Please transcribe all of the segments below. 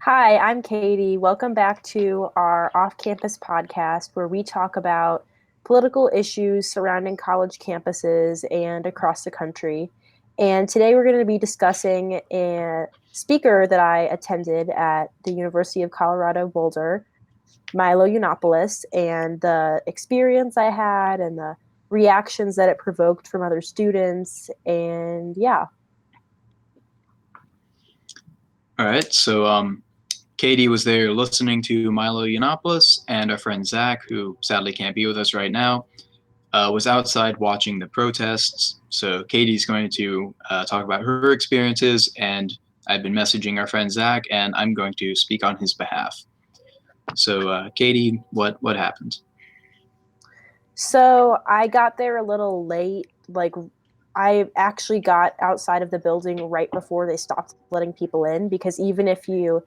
Hi, I'm Katie. Welcome back to our off campus podcast where we talk about political issues surrounding college campuses and across the country. And today we're going to be discussing a speaker that I attended at the University of Colorado Boulder, Milo Yiannopoulos, and the experience I had and the reactions that it provoked from other students. And yeah. All right, Katie was there listening to Milo Yiannopoulos, and our friend Zach, who sadly can't be with us right now, was outside watching the protests. So Katie's going to talk about her experiences, and I've been messaging our friend Zach, and I'm going to speak on his behalf. Katie, what happened? So I got there a little late. I actually got outside of the building right before they stopped letting people in because even if you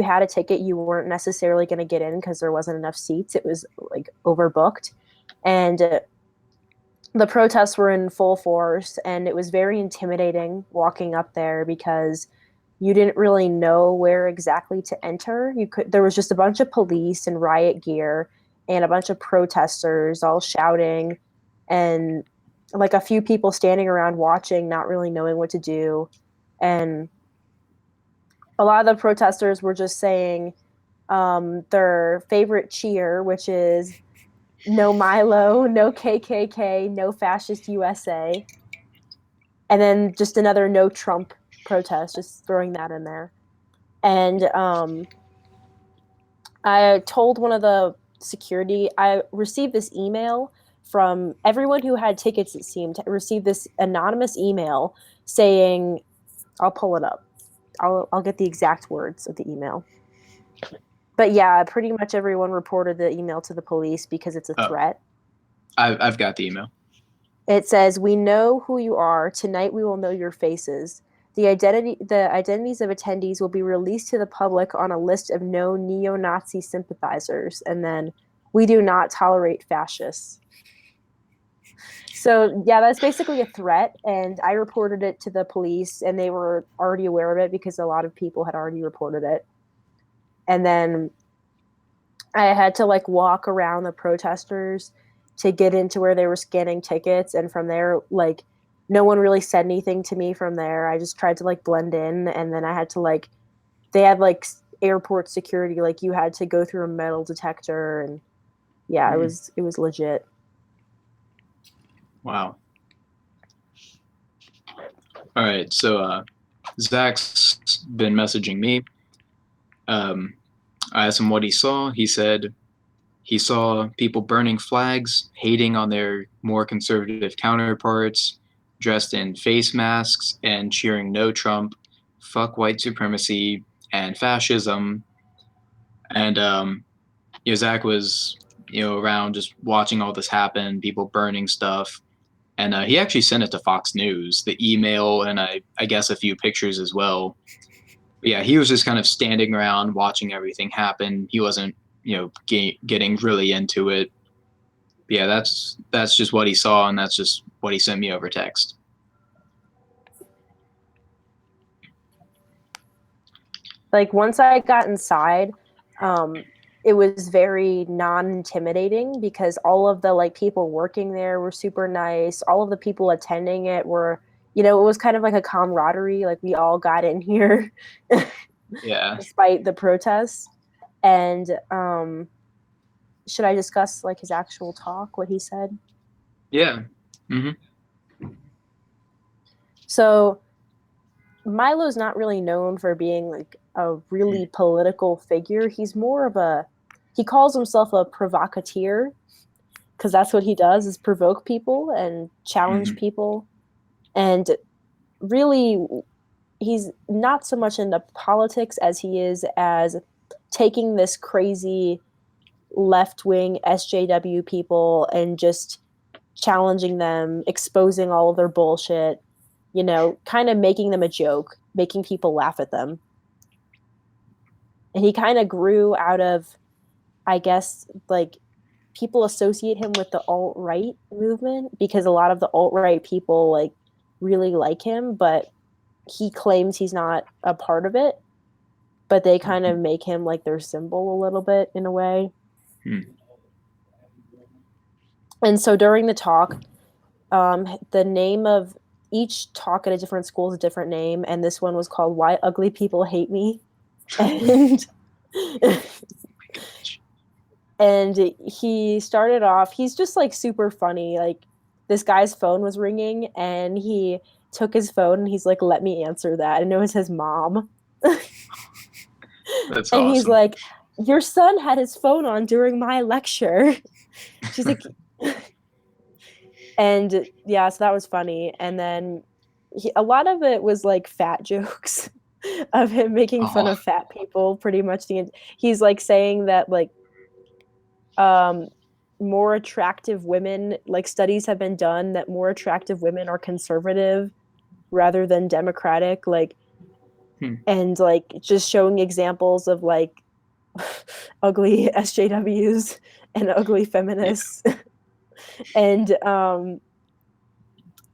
had a ticket, you weren't necessarily going to get in because there wasn't enough seats. It was like overbooked. And the protests were in full force, and it was very intimidating walking up there because you didn't really know where exactly to enter. There was just a bunch of police and riot gear and a bunch of protesters all shouting, and like a few people standing around watching, not really knowing what to do. And a lot of the protesters were just saying their favorite cheer, which is no Milo, no KKK, no fascist USA, and then just another no Trump protest, just throwing that in there. And I told one of the security, I received this email from everyone who had tickets, it seemed, to receive this anonymous email saying, I'll pull it up. I'll get the exact words of the email. But yeah, pretty much everyone reported the email to the police because it's a Oh, threat. I've got the email. It says, "We know who you are. Tonight we will know your faces. The identities of attendees will be released to the public on a list of known neo-Nazi sympathizers." And then, "We do not tolerate fascists." So yeah, that's basically a threat, and I reported it to the police, and they were already aware of it because a lot of people had already reported it. And then I had to like walk around the protesters to get into where they were scanning tickets, and from there, like, no one really said anything to me from there. I just tried to like blend in, and then I had to like they had like airport security, like you had to go through a metal detector, and yeah, it Hmm. was it was legit. Wow. All right, Zach's been messaging me. Um, I asked him what he saw. He said he saw people burning flags, hating on their more conservative counterparts, dressed in face masks and cheering no Trump, fuck white supremacy and fascism. And Zach was around just watching all this happen, people burning stuff. And he actually sent it to Fox News, the email, and I guess a few pictures as well. But yeah, he was just kind of standing around watching everything happen. He wasn't, getting really into it. But yeah, that's just what he saw, and that's just what he sent me over text. Like once I got inside, um, it was very non-intimidating because all of the like people working there were super nice. All of the people attending it were, it was kind of like a camaraderie. Like we all got in here Yeah, despite the protests. And should I discuss like his actual talk, what he said? yeah, hmm So Milo's not really known for being like a really political figure. He calls himself a provocateur because that's what he does is provoke people and challenge hmm people. And really, he's not so much into politics as he is as taking this crazy left wing SJW people and just challenging them, exposing all of their bullshit, kind of making them a joke, making people laugh at them. And he kind of grew out of, I guess, like people associate him with the alt right movement because a lot of the alt right people like really like him, but he claims he's not a part of it. but they kind of make him like their symbol a little bit in a way. Hmm. And so during the talk, the name of each talk at a different school is a different name, and this one was called "Why Ugly People Hate Me," and and he started off. He's just like super funny. Like this guy's phone was ringing, and he took his phone and he's like, "Let me answer that," and it was his mom, That's and he's awesome. like, "Your son had his phone on during my lecture." She's like, and yeah, so that was funny. And then a lot of it was like fat jokes of him making fun Oh, of fat people. Pretty much he's like saying that like um more attractive women, like studies have been done that more attractive women are conservative rather than democratic, like, hmm. and like just showing examples of like ugly SJWs and ugly Yeah, feminists. And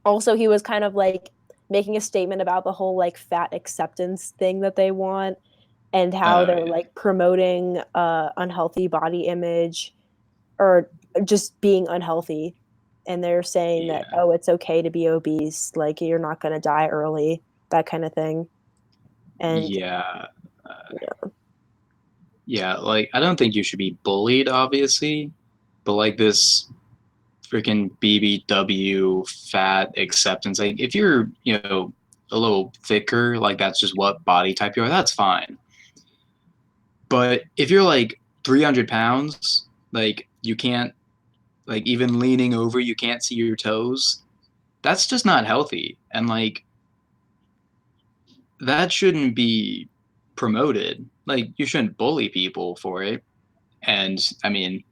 also he was kind of like making a statement about the whole like fat acceptance thing that they want, and how oh they're yeah, like promoting unhealthy body image, or just being unhealthy, and they're saying that, yeah, oh, it's okay to be obese, like you're not going to die early, that kind of thing. And yeah, yeah. Like, I don't think you should be bullied, obviously, but like this freaking BBW fat acceptance. Like, if you're, a little thicker, like that's just what body type you are, that's fine. But if you're like 300 pounds, like you can't, like even leaning over, you can't see your toes. That's just not healthy. And like, that shouldn't be promoted. Like, you shouldn't bully people for it. And I mean,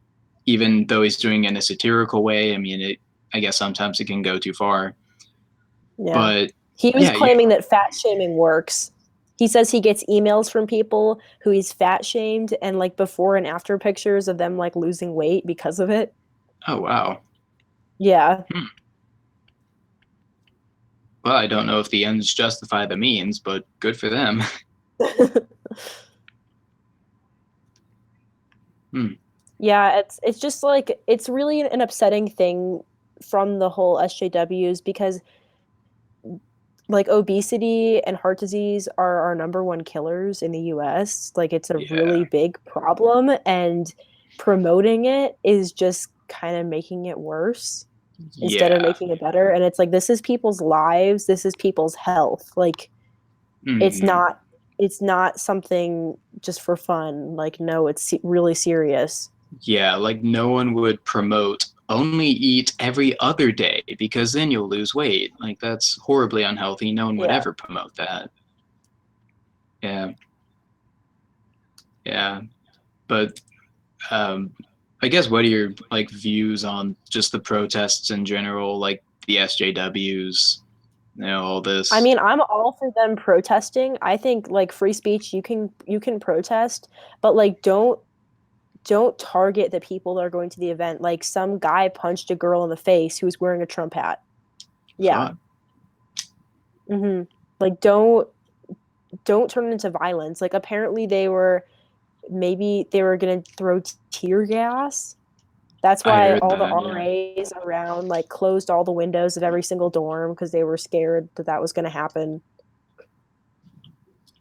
even though he's doing it in a satirical way, I mean, I guess sometimes it can go too far. yeah, But he was yeah, claiming that fat shaming works. He says he gets emails from people who he's fat shamed, and like before and after pictures of them like losing weight because of it. oh wow. Yeah. Hmm. Well, I don't know if the ends justify the means, but good for them. Hmm. Yeah, it's just like it's really an upsetting thing from the whole SJWs, because like obesity and heart disease are our number one killers in the US. Like it's a Yeah. really big problem, and promoting it is just kind of making it worse instead of Yeah. making it better. And it's like this is people's lives, this is people's health. Like it's Hmm. not it's not something just for fun. Like no, it's really serious. Yeah, like no one would promote only eat every other day because then you'll lose weight. Like that's horribly unhealthy. No one would Yeah. ever promote that. Yeah. Yeah. But um I guess what are your like views on just the protests in general, like the SJWs, all I this? mean, I'm all for them protesting. I think like free speech, you can protest, but like don't target the people that are going to the event. Like some guy punched a girl in the face who was wearing a Trump hat. Yeah. Fuck. Hmm. Like don't turn it into violence. Like apparently maybe they were gonna throw tear gas. That's I why heard all the that, yeah. RAs around like closed all the windows of every single dorm, because they were scared that that was going to happen.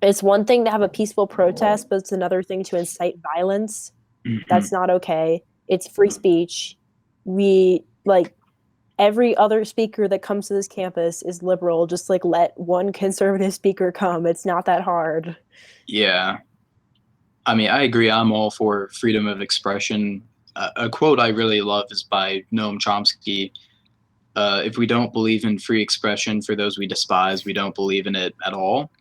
It's one thing to have a peaceful protest, but it's another thing to incite violence. Hmm. That's not okay. It's free speech. We like every other speaker that comes to this campus is liberal. Just like let one conservative speaker come. It's not that hard. Yeah. I mean, I agree. I'm all for freedom of expression. A quote I really love is by Noam Chomsky. If we don't believe in free expression for those we despise, we don't believe in it at all.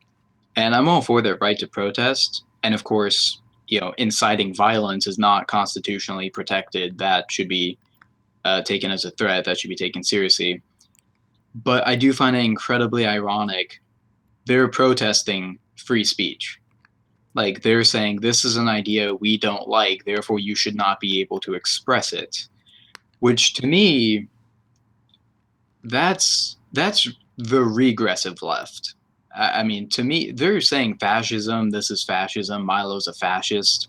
And I'm all for the right to protest. And of course, inciting violence is not constitutionally protected. That should be taken as a threat. That should be taken seriously. But I do find it incredibly ironic. They're protesting free speech. Like they're saying this is an idea we don't like, therefore you should not be able to express it. Which to me, that's the regressive left. I mean, to me, they're saying fascism. This is fascism. Milo's a fascist.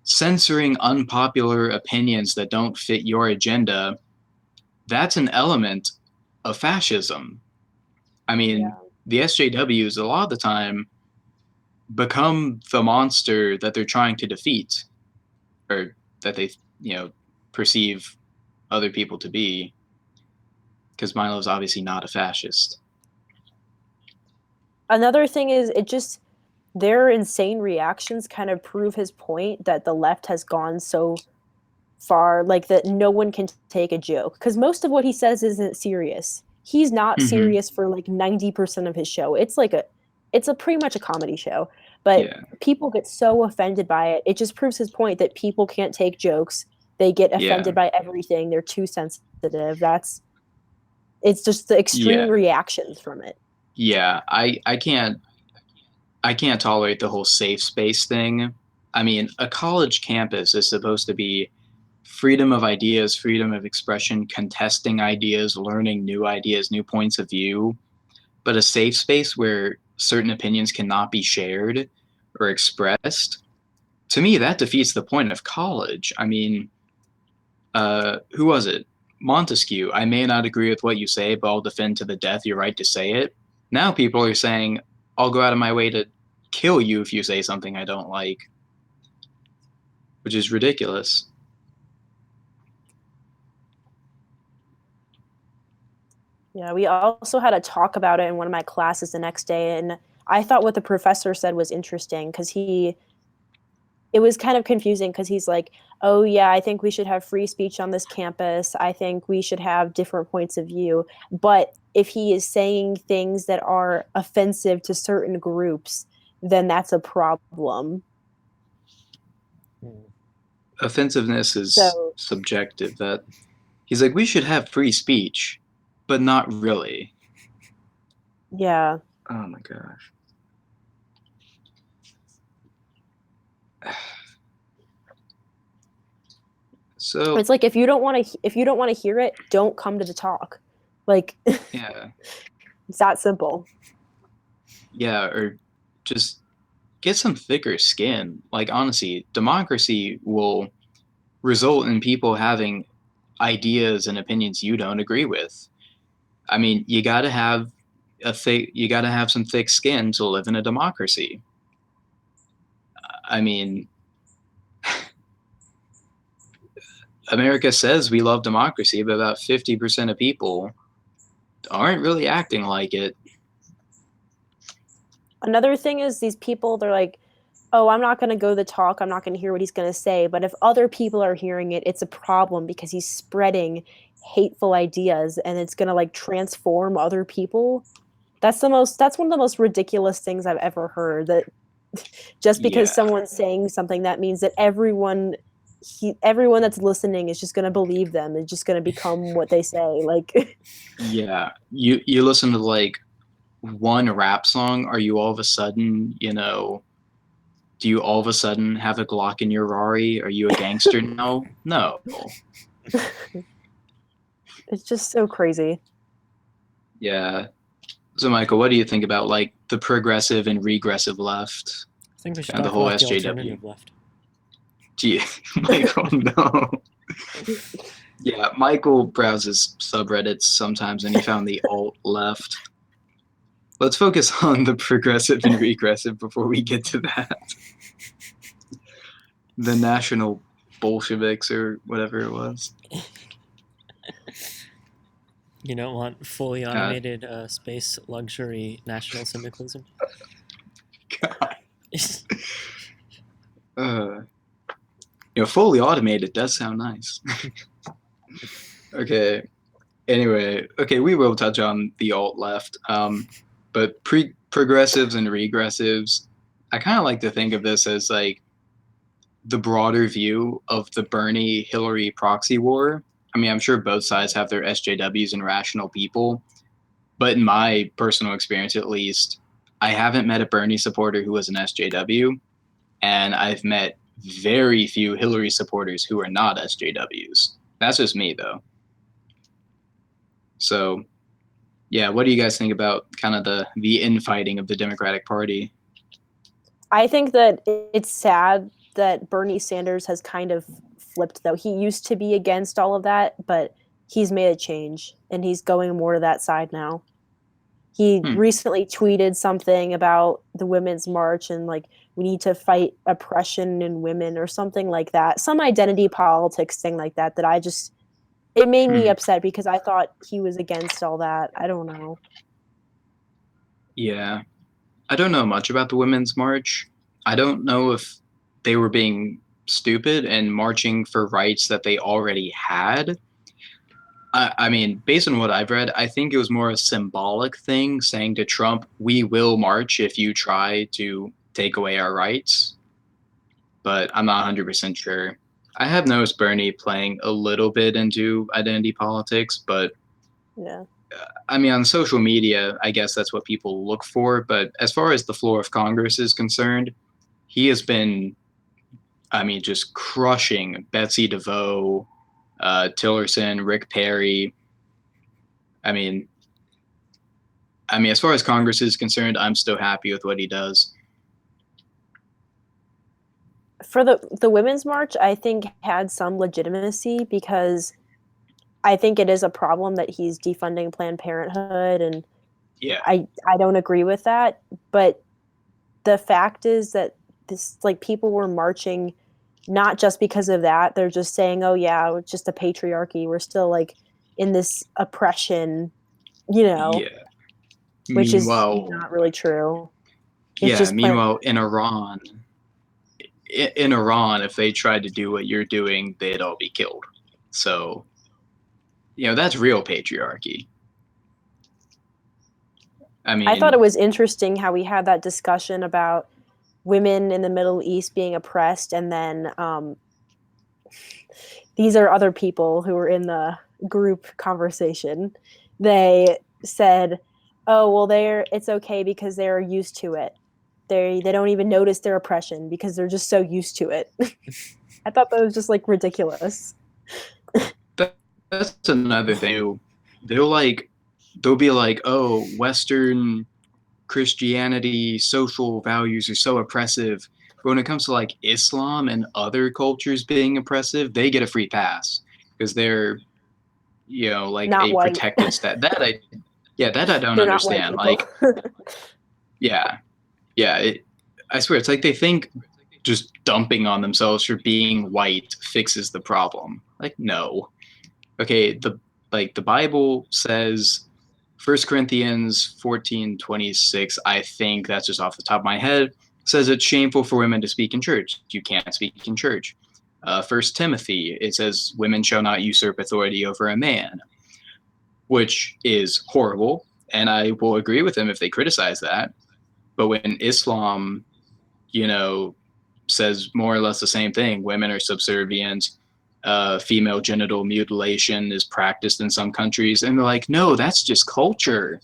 Censoring unpopular opinions that don't fit your agenda, that's an element of fascism. I mean, Yeah. the SJWs a lot of the time become the monster that they're trying to defeat, or that they, you know, perceive other people to be, because Milo's obviously not a fascist. Another thing is it just their insane reactions kind of prove his point that the left has gone so far, like that no one can take a joke because most of what he says isn't serious. He's not Hmm. serious for like 90% of his show. It's a pretty much a comedy show, but Yeah, people get so offended by it. It just proves his point that people can't take jokes. They get yeah, offended by everything. They're too sensitive. That's it's just the extreme yeah, reactions from it. yeah. I can't tolerate the whole safe space thing. I mean, a college campus is supposed to be freedom of ideas, freedom of expression, contesting ideas, learning new ideas, new points of view, but a safe space where certain opinions cannot be shared or expressed. To me, that defeats the point of college. I mean, who was it? Montesquieu. I may not agree with what you say, but I'll defend to the death your right to say it. Now people are saying, I'll go out of my way to kill you if you say something I don't like, which is ridiculous. Yeah, we also had a talk about it in one of my classes the next day, and I thought what the professor said was interesting because it was kind of confusing because he's like, oh, yeah, I think we should have free speech on this campus. I think we should have different points of view. But if he is saying things that are offensive to certain groups, then that's a problem. Hmm. Offensiveness is So, subjective. That he's like, we should have free speech, but not really. yeah. Oh my gosh. So It's like if you don't want to hear it, don't come to the talk. Like yeah, it's that simple. yeah, or just get some thicker skin. Like honestly, democracy will result in people having ideas and opinions you don't agree with. I mean, you got to have some thick skin to live in a democracy. I mean, America says we love democracy, but about 50% of people aren't really acting like it. Another thing is these people, they're like, oh, I'm not going to go to the talk. I'm not going to hear what he's going to say. But if other people are hearing it, it's a problem because he's spreading hateful ideas and it's going to like transform other people. That's one of the most ridiculous things I've ever heard, that just because Yeah, someone's saying something, that means that everyone that's listening is just going to believe them. It's just going to become what they say. Like, yeah. You listen to like one rap song, are you all of a sudden, do you all of a sudden have a Glock in your Rari? Are you a gangster now? No. it's just so crazy. Yeah. So, Michael, what do you think about like the progressive and regressive left? I think we should Kind of the talk whole about the SJW. alternative left. Gee, Michael, no. Yeah, Michael browses subreddits sometimes and he found the alt left. Let's focus on the progressive and regressive before we get to that. The national Bolsheviks or whatever it was. You don't want fully Uh, automated space luxury national syndicalism? God. Uh, fully automated does sound nice. Okay. Anyway, okay, we will touch on the alt left. But progressives and regressives, I kind of like to think of this as like the broader view of the Bernie Hillary proxy war. I mean, I'm sure both sides have their SJWs and rational people, but in my personal experience, at least, I haven't met a Bernie supporter who was an SJW, and I've met very few Hillary supporters who are not SJWs. That's just me, though. So yeah, what do you guys think about kind of the infighting of the Democratic Party? I think that it's sad that Bernie Sanders has kind of flipped, though. He used to be against all of that, but he's made a change and he's going more to that side now. He Hmm. recently tweeted something about the Women's March and like we need to fight oppression in women or something like that. Some identity politics thing like that I just it made me Hmm. upset because I thought he was against all that. I don't know. Yeah. I don't know much about the Women's March. I don't know if they were being stupid and marching for rights that they already had. I mean, based on what I've read, I think it was more a symbolic thing saying to Trump, we will march if you try to take away our rights. But I'm not 100% sure. I have noticed Bernie playing a little bit into identity politics, but Yeah. I mean, on social media, I guess that's what people look for. But as far as the floor of Congress is concerned, he has been, I mean, just crushing Betsy DeVoe, Tillerson, Rick Perry. I mean, as far as Congress is concerned, I'm still happy with what he does. For the Women's March, I think had some legitimacy because I think it is a problem that he's defunding Planned Parenthood, and Yeah, I don't agree with that. But the fact is that this like people were marching not just because of that. They're just saying, "Oh yeah, it's just a patriarchy. We're still like in this oppression," you know, yeah. which is Meanwhile, not really true. It's yeah. just Planned Meanwhile, in Iran, if they tried to do what you're doing, they'd all be killed. So, that's real patriarchy. I I thought it mean, was interesting how we had that discussion about women in the Middle East being oppressed, and then these are other people who were in the group conversation. They said, "Oh, well, it's okay because they're used to it. They don't even notice their oppression because they're just so used to it." I thought that was just like ridiculous. that, that's another thing. They'll like, they'll be like, oh, Western Christianity, social values are so oppressive. But when it comes to like Islam and other cultures being oppressive, they get a free pass because they're, like Not a white. protected stat. Yeah, that I don't They're not white understand. people. Like, yeah, yeah. I swear, it's like they think just dumping on themselves for being white fixes the problem. Like, no. Okay, the Bible says First Corinthians 14:26, I think that's just off the top of my head, says it's shameful for women to speak in church. You can't speak in church. First Timothy, it says women shall not usurp authority over a man, which is horrible. And I will agree with them if they criticize that. But when Islam, you know, says more or less the same thing, women are subservient, female genital mutilation is practiced in some countries, and they're like, no, that's just culture.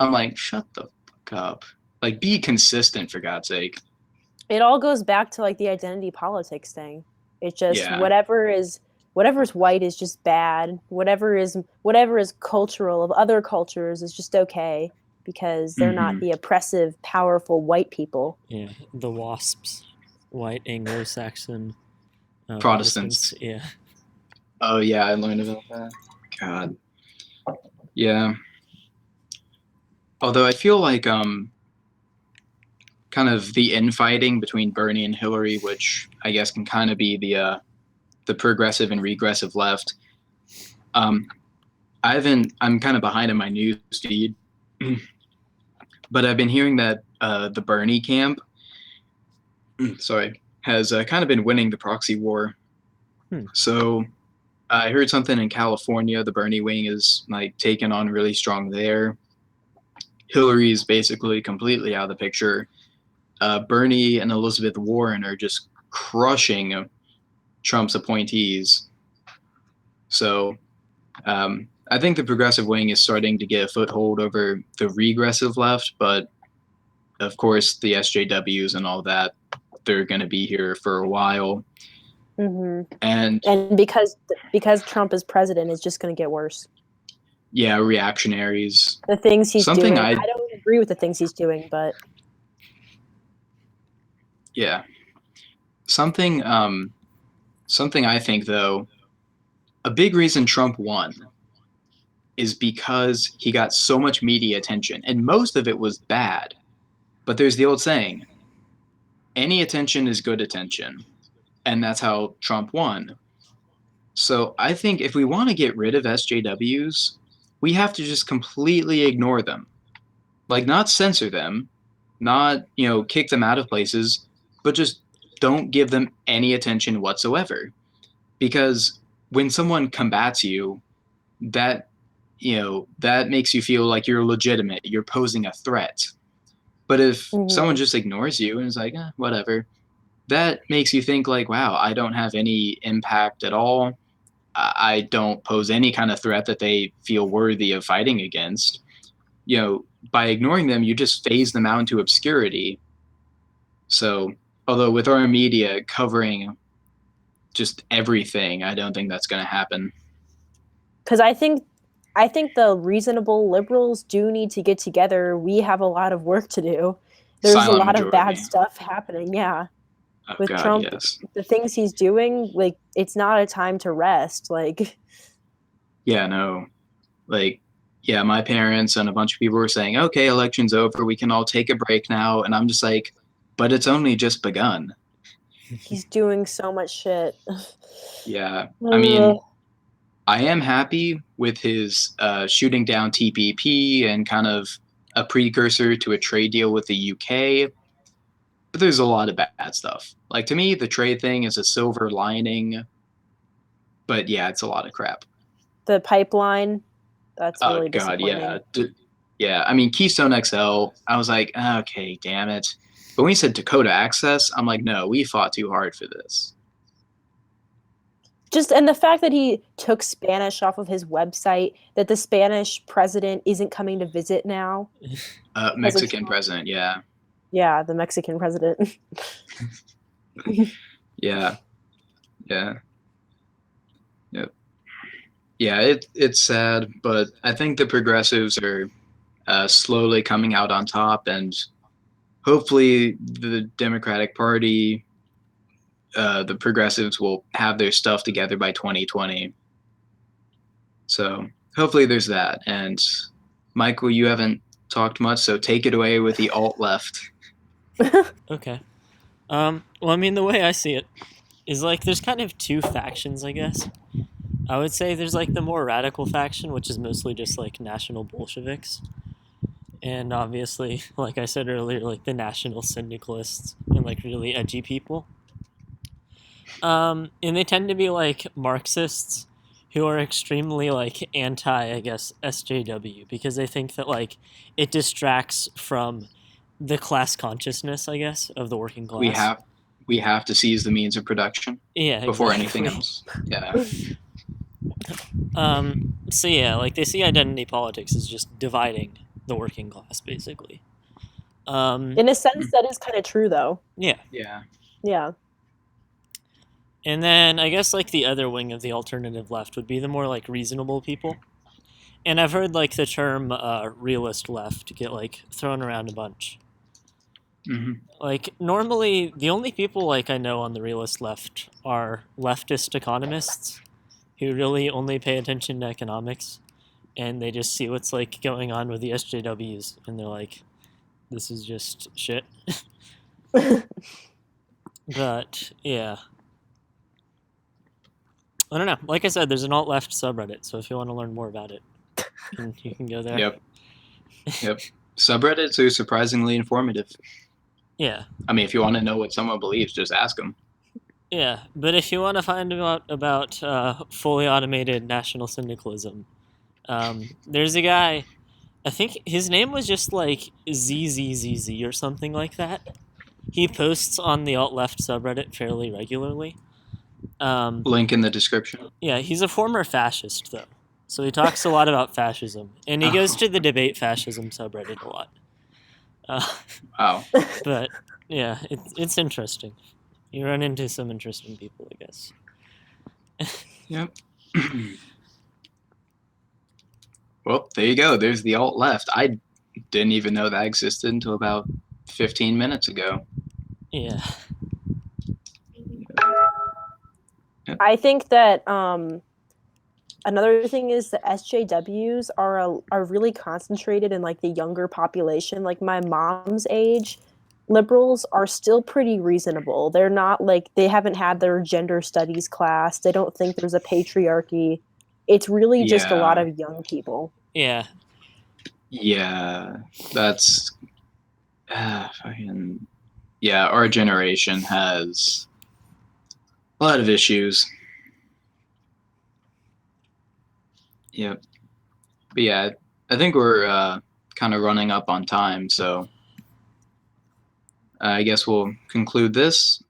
I'm like, shut the fuck up. Like, be consistent for God's sake. It all goes back to like the identity politics thing. It's just Yeah. whatever's white is just bad. Whatever is cultural of other cultures is just okay because they're not Hmm. the oppressive, powerful white people. Yeah, the WASPs, white Anglo-Saxon Protestants. Protestants. Yeah, Oh yeah, I learned about that. God. Yeah. Although I feel like kind of the infighting between Bernie and Hillary, which I guess can kind of be the progressive and regressive left. Um, I'm kind of behind in my news feed, but I've been hearing that the Bernie camp, sorry, has kind of been winning the proxy war. Hmm. So I heard something in California. The Bernie wing is like taken on really strong there. Hillary's basically completely out of the picture. Bernie and Elizabeth Warren are just crushing Trump's appointees. So I think the progressive wing is starting to get a foothold over the regressive left, but of course the SJWs and all that, they're going to be here for a while. Hmm. And And because Trump is president, it's just going to get worse. Yeah, reactionaries. The things he's Something doing. I I don't agree with the things he's doing, but yeah. Something I think though, a big reason Trump won is because he got so much media attention, and most of it was bad. But there's the old saying, any attention is good attention, and that's how Trump won. So I think if we want to get rid of SJWs, we have to just completely ignore them. Like not censor them, not, kick them out of places, but just don't give them any attention whatsoever. Because when someone combats you, that that makes you feel like you're legitimate, you're posing a threat. But if someone mhm. just ignores you and is like, whatever, that makes you think like, wow, I don't have any impact at all. I don't pose any kind of threat that they feel worthy of fighting against. By ignoring them, you just phase them out into obscurity. So, although with our media covering just everything, I don't think that's going to happen. Because I think the reasonable liberals do need to get together. We have a lot of work to do. There's a Silent lot of bad majority. stuff happening. Yeah, Oh, with God, Trump, yes. the things he's doing, like it's not a time to rest. Like, Yeah, no. Like, yeah, my parents and a bunch of people were saying, okay, election's over. We can all take a break now. And I'm just like, but it's only just begun. he's doing so much shit. Yeah. I Ugh. mean, I am happy with his shooting down TPP and kind of a precursor to a trade deal with the UK. But there's a lot of bad stuff. Like, to me, the trade thing is a silver lining. But yeah, it's a lot of crap. The pipeline, that's Oh, really God, yeah. disappointing. Yeah, I mean, Keystone XL, I was like, okay, damn it. But when he said Dakota Access, I'm like, no, we fought too hard for this. Just and the fact that he took Spanish off of his website, that the Spanish president isn't coming to visit now because of Mexican Trump. president, yeah. Yeah, the Mexican president. Yeah, yeah, yep. Yeah, it's sad, but I think the progressives are slowly coming out on top, and hopefully the Democratic Party, the progressives will have their stuff together by 2020. So hopefully there's that. And Michael, you haven't talked much, so take it away with the alt left. Okay. Well, I mean, the way I see it is like there's kind of two factions, I guess. I would say there's like the more radical faction, which is mostly just like national Bolsheviks, and obviously, like I said earlier, like the national syndicalists and like really edgy people. And they tend to be like Marxists who are extremely like anti, I guess, SJW because they think that like it distracts from the class consciousness, I guess, of the working We class. have we have to seize the means of production Yeah, before anything exactly. else. Yeah. So yeah, like they see identity politics as just dividing the working class, basically. In a sense, that is kind of true, though. Yeah. Yeah. Yeah. And then I guess like the other wing of the alternative left would be the more like reasonable people. And I've heard like the term realist left get like thrown around a bunch. Hmm. Like normally the only people like I know on the realist left are leftist economists who really only pay attention to economics and they just see what's like going on with the SJWs and they're like, this is just shit. But yeah. I don't know. Like I said, there's an alt left subreddit, so if you want to learn more about it, you can go there. Yep. Yep. Subreddits are surprisingly informative. Yeah. I mean, if you want to know what someone believes, just ask them. Yeah, but if you want to find out about fully automated national syndicalism, there's a guy. I think his name was just like ZZZZ or something like that. He posts on the alt left subreddit fairly regularly. Link in the description. Yeah, he's a former fascist though, so he talks a lot about fascism, and he goes Oh, to the debate fascism subreddit a lot. Uh, wow. but yeah, it's interesting. You run into some interesting people, I guess. Yep. Well, there you go. There's the alt left. I didn't even know that existed until about 15 minutes ago. Yeah. I think that another thing is the SJWs are really concentrated in like the younger population. Like my mom's age, liberals are still pretty reasonable. They're not like they haven't had their gender studies class. They don't think there's a patriarchy. It's really just a lot Yeah. of young people. Yeah. Yeah. That's fucking. Yeah, our generation has a lot of issues. Yep. But yeah, I think we're kind of running up on time, so I guess we'll conclude this.